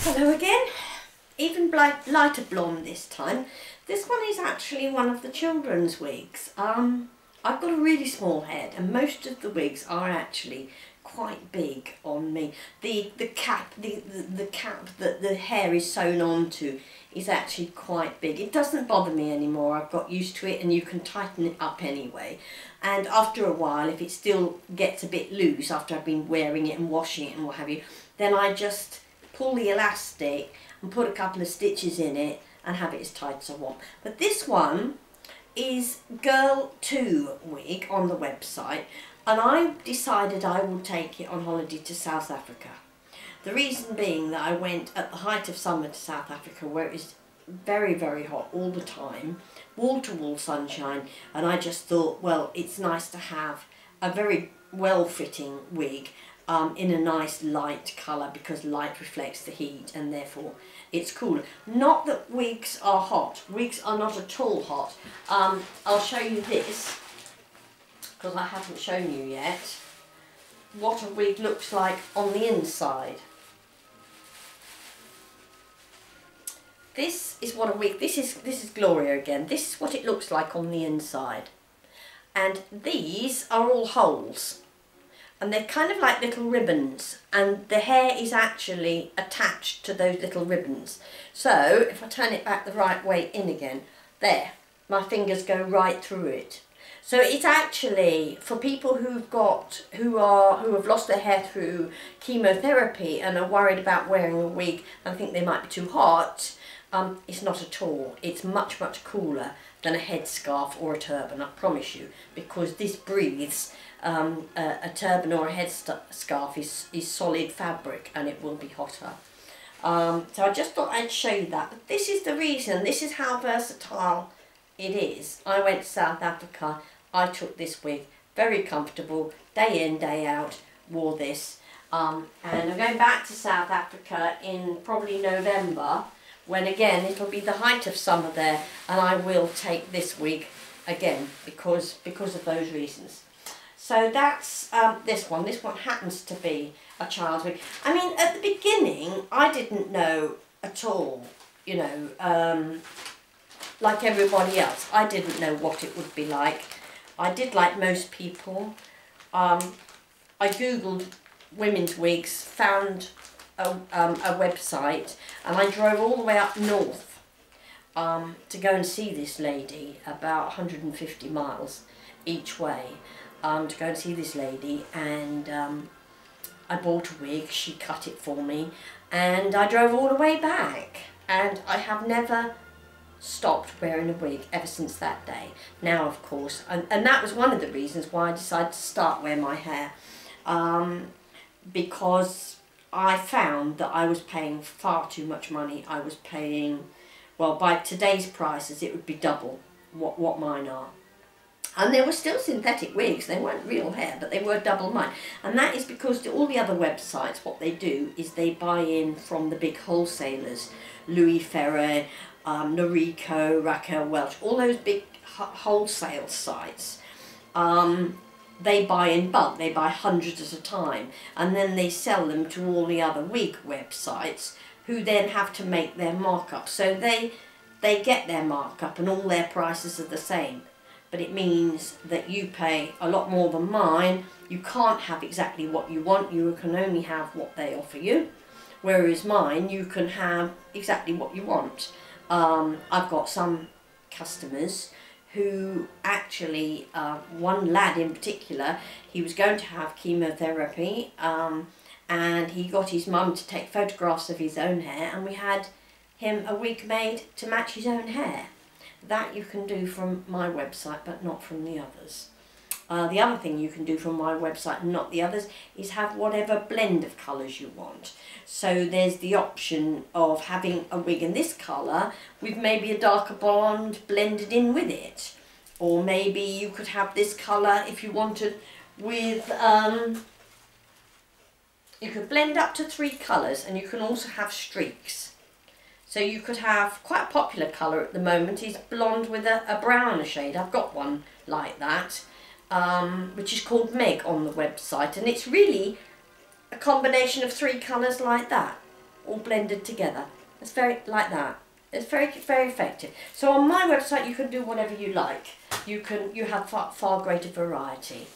Hello again, even lighter blonde this time. This one is actually one of the children's wigs. I've got a really small head and most of the wigs are actually quite big on me. The cap that the hair is sewn onto is actually quite big. It doesn't bother me anymore. I've got used to it and you can tighten it up anyway. And after a while, if it still gets a bit loose after I've been wearing it and washing it and what have you, then I just pull the elastic and put a couple of stitches in it and have it as tight as I want. But this one is Girl 2 wig on the website, and I decided I would take it on holiday to South Africa. The reason being that I went at the height of summer to South Africa, where it is very, very hot all the time, wall-to-wall sunshine, and I just thought, well, it's nice to have a very well-fitting wig in a nice light colour, because light reflects the heat and therefore it's cooler. Not that wigs are hot. Wigs are not at all hot. I'll show you this, because I haven't shown you yet what a wig looks like on the inside. This is what a wig, this is Gloria again. This is what it looks like on the inside. And these are all holes. And they're kind of like little ribbons, and the hair is actually attached to those little ribbons. So if I turn it back the right way in again, there, my fingers go right through it. So it's actually for people who have lost their hair through chemotherapy and are worried about wearing a wig and think they might be too hot. It's not at all. It's much, much cooler than a headscarf or a turban, I promise you, because this breathes. A turban or a headscarf is solid fabric and it will be hotter. So I just thought I'd show you that. But this is the reason, this is how versatile it is. I went to South Africa, I took this wig, very comfortable, day in, day out, wore this. And I'm going back to South Africa in probably November, when again it'll be the height of summer there, and I will take this wig again because of those reasons. So that's this one. This one happens to be a child's wig. I mean, at the beginning, I didn't know at all, you know, like everybody else. I didn't know what it would be like. I did like most people. I googled women's wigs, found a website, and I drove all the way up north to go and see this lady, about 150 miles each way. To go and see this lady, and I bought a wig, she cut it for me, and I drove all the way back, and I have never stopped wearing a wig ever since that day. Now, of course, and that was one of the reasons why I decided to start wearing my hair, because I found that I was paying far too much money. I was paying, well, by today's prices it would be double what mine are. And they were still synthetic wigs, they weren't real hair, but they were double mine. And that is because all the other websites, what they do is they buy in from the big wholesalers, Louis Ferre, Noriko, Raquel Welch, all those big wholesale sites. They buy in bulk, they buy hundreds at a time, and then they sell them to all the other wig websites, who then have to make their markup. So they get their markup and all their prices are the same. But it means that you pay a lot more than mine. You can't have exactly what you want, you can only have what they offer you. Whereas mine, you can have exactly what you want. I've got some customers who actually, one lad in particular, he was going to have chemotherapy, and he got his mum to take photographs of his own hair, and we had him a wig made to match his own hair. That you can do from my website, but not from the others. The other thing you can do from my website and not the others is have whatever blend of colours you want. So there's the option of having a wig in this colour with maybe a darker blonde blended in with it. Or maybe you could have this colour if you wanted with, you could blend up to 3 colours, and you can also have streaks. So you could have, quite a popular colour at the moment is blonde with a browner shade. I've got one like that, which is called Meg on the website, and it's really a combination of 3 colours like that. all blended together. It's very like that. It's very effective. So on my website you can do whatever you like. You have far greater variety.